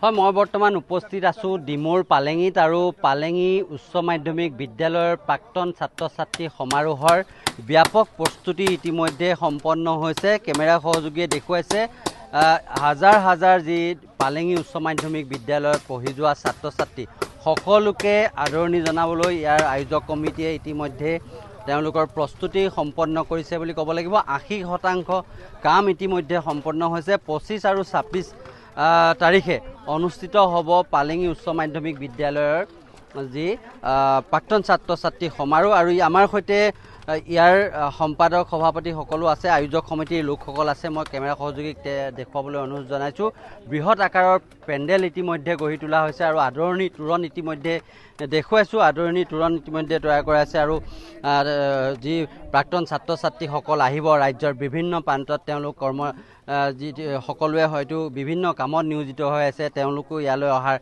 হয় মই বৰ্তমান উপস্থিত আছো ডিমোৰ পালেঙিত আৰু পালেঙি উচ্চ মাধ্যমিক বিদ্যালয়ৰ প্ৰাক্তন ছাত্ৰ ছাত্ৰী সমাৰোহৰ ব্যাপক প্ৰস্তুতি ইতিমধ্যে সম্পন্ন হৈছে। কেমেৰা সহযোগীয়ে দেখুৱাইছে হাজাৰ হাজাৰ যি পালেঙি উচ্চ মাধ্যমিক বিদ্যালয়ত পঢ়ি যোৱা ছাত্ৰ ছাত্ৰী সকলোকে আদৰণি জনাবলৈ ইয়াৰ আয়োজক কমিটিয়ে ইতিমধ্যে তেওঁলোকৰ প্ৰস্তুতি সম্পন্ন কৰিছে বুলি ক'ব লাগিব। 80% কাম ইতিমধ্যে সম্পন্ন হৈছে। 25 আৰু 26 তাৰিখে অনুষ্ঠিত হ'ব পালেঙি উচ্চ মাধ্যমিক বিদ্যালয়ৰ যি প্ৰাক্তন ছাত্ৰ ছাত্ৰী সমাৰোহ। আৰু আমাৰ সৈতে ইয়াৰ সম্পাদক সভাপতি সকলো আছে, আয়োজক সমিতিৰ লোকসকল আছে। মই কেমেৰা সহযোগীক দেখুৱাবলৈ অনুৰোধ জনাইছোঁ। বৃহৎ আকাৰৰ পেণ্ডেল ইতিমধ্যে গঢ়ি তোলা হৈছে আৰু আদৰণি তোৰণ ইতিমধ্যে দেখুৱাইছোঁ। আদৰণি তোৰণ ইতিমধ্যে তৈয়াৰ কৰা আছে আৰু যি প্ৰাক্তন ছাত্ৰ ছাত্ৰীসকল আহিব ৰাজ্যৰ বিভিন্ন প্ৰান্তত তেওঁলোক যি সকলোৱে হয়তো বিভিন্ন কামত নিয়োজিত হৈ আছে, তেওঁলোকো ইয়ালৈ অহাৰ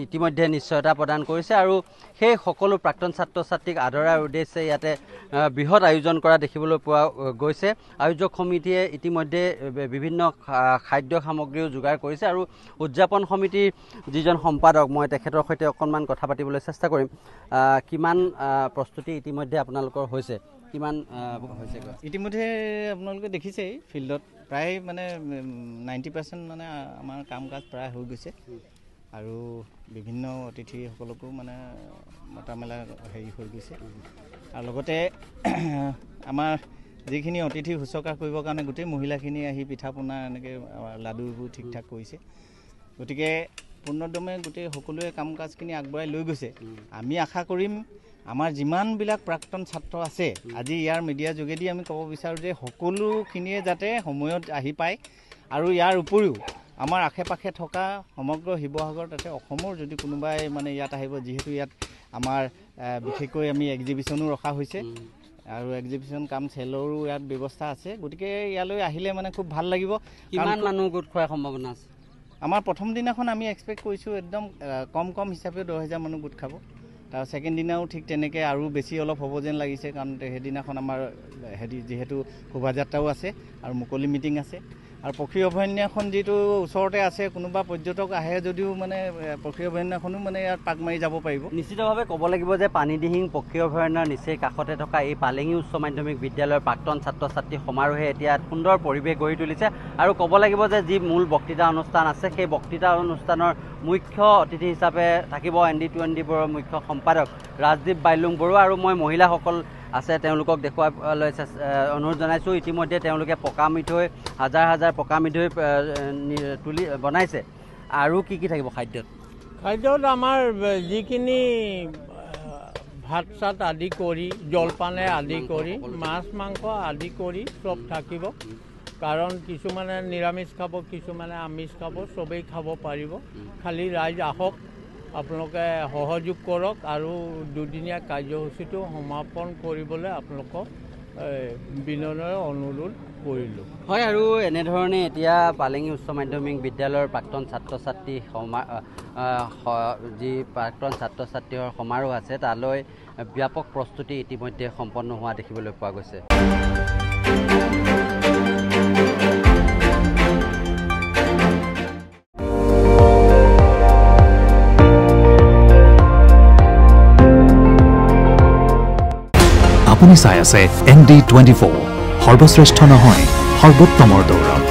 ইতিমধ্যে নিশ্চয়তা প্ৰদান কৰিছে আৰু সেই সকলো প্ৰাক্তন ছাত্ৰ ছাত্ৰীক আদৰাৰ উদ্দেশ্যে ইয়াতে বৃহৎ আয়োজন কৰা দেখিবলৈ পোৱা গৈছে। আয়োজক সমিতিয়ে ইতিমধ্যে বিভিন্ন খাদ্য সামগ্ৰীও যোগাৰ কৰিছে আৰু উদযাপন সমিতিৰ যিজন সম্পাদক মই তেখেতৰ সৈতে অকণমান কথা পাতিবলৈ চেষ্টা কৰিম। কিমান প্ৰস্তুতি ইতিমধ্যে আপোনালোকৰ হৈছে, কিমান হৈছে? ইতিমধ্যে আপোনালোকে দেখিছেই ফিল্ডত প্ৰায় মানে 90% মানে আমাৰ কাম কাজ প্ৰায় হৈ গৈছে আৰু বিভিন্ন অতিথিসকলকো মানে মতা মেলা হেৰি হৈ গৈছে। আৰু লগতে আমাৰ যিখিনি অতিথি শুশ্ৰূষা কৰিবৰ কাৰণে গোটেই মহিলাখিনি আহি পিঠা পনা এনেকৈ লাডুবোৰ ঠিক ঠাক কৰিছে। গতিকে পূৰ্ণদমে গোটেই সকলোৱে কাম কাজখিনি আগবঢ়াই লৈ গৈছে। আমি আশা কৰিম আমাৰ যিমানবিলাক প্ৰাক্তন ছাত্ৰ আছে, আজি ইয়াৰ মিডিয়াৰ যোগেদি আমি ক'ব বিচাৰোঁ যে সকলোখিনিয়ে যাতে সময়ত আহি পায় আৰু ইয়াৰ উপৰিও আমাৰ আশে পাশে থকা সমগ্ৰ শিৱসাগৰ তাতে অসমৰ যদি কোনোবাই মানে ইয়াত আহিব, যিহেতু ইয়াত আমাৰ বিশেষকৈ আমি এক্সিবিশ্যনো ৰখা হৈছে আৰু এক্সিবিশ্যন কাম চেলৰো ইয়াত ব্যৱস্থা আছে। গতিকে ইয়ালৈ আহিলে মানে খুব ভাল লাগিব। কিমান মানুহ গোট খোৱাৰ সম্ভাৱনা আছে? আমাৰ প্ৰথম দিনাখন আমি এক্সপেক্ট কৰিছোঁ একদম কম হিচাপে 10,000 মানুহ গোট খাব। তাৰ ছেকেণ্ড দিনাও ঠিক তেনেকৈ আৰু বেছি অলপ হ'ব যেন লাগিছে, কাৰণ সেইদিনাখন আমাৰ যিহেতু শোভাযাত্ৰাও আছে আৰু মুকলি মিটিং আছে। আৰু পক্ষী অভয়াৰণ্যখন যিটো ওচৰতে আছে, কোনোবা পৰ্যটক আহে যদিও মানে পক্ষী অভয়াৰণ্যখনো মানে ইয়াত পাক মাৰি যাব পাৰিব। নিশ্চিতভাৱে ক'ব লাগিব যে পানীদিহিং পক্ষী অভয়াৰণ্যৰ নিচেই কাষতে থকা এই পালেঙি উচ্চ মাধ্যমিক বিদ্যালয়ৰ প্ৰাক্তন ছাত্ৰ ছাত্ৰী সমাৰোহে এতিয়া সুন্দৰ পৰিৱেশ গঢ়ি তুলিছে। আৰু ক'ব লাগিব যে যি মূল বক্তৃতা অনুষ্ঠান আছে, সেই বক্তৃতা অনুষ্ঠানৰ মুখ্য অতিথি হিচাপে থাকিব ND-20 মুখ্য সম্পাদক ৰাজদীপ বাইলুং বৰুৱা। আৰু মই মহিলাসকল আছে তেওঁলোকক দেখুৱাবলৈ অনুৰোধ জনাইছোঁ। ইতিমধ্যে তেওঁলোকে পকা মিঠৈ হাজাৰ হাজাৰ পকা মিঠৈ বনাইছে। আৰু কি থাকিব খাদ্যত? খাদ্যত আমাৰ যিখিনি ভাত চাত আদি কৰি, জলপানে আদি কৰি, মাছ মাংস আদি কৰি চব থাকিব। কাৰণ কিছুমানে নিৰামিষ খাব, কিছুমানে আমিষ খাব, চবেই খাব পাৰিব। খালি ৰাইজ আহক, আপোনালোকে সহযোগ কৰক আৰু দুদিনীয়া কাৰ্যসূচীটো সমাপন কৰিবলৈ আপোনালোকক বিনয়েৰে অনুৰোধ কৰিলোঁ। হয়, আৰু এনেধৰণে এতিয়া পালেঙি উচ্চ মাধ্যমিক বিদ্যালয়ৰ প্ৰাক্তন ছাত্ৰ ছাত্ৰী যি প্ৰাক্তন ছাত্ৰ ছাত্ৰীৰ সমাৰোহ আছে, তালৈ ব্যাপক প্ৰস্তুতি ইতিমধ্যে সম্পন্ন হোৱা দেখিবলৈ পোৱা গৈছে। আপুনি চাই আছে ND-24, সৰ্বশ্ৰেষ্ঠ নহয় সৰ্বোত্তমৰ দৌৰ।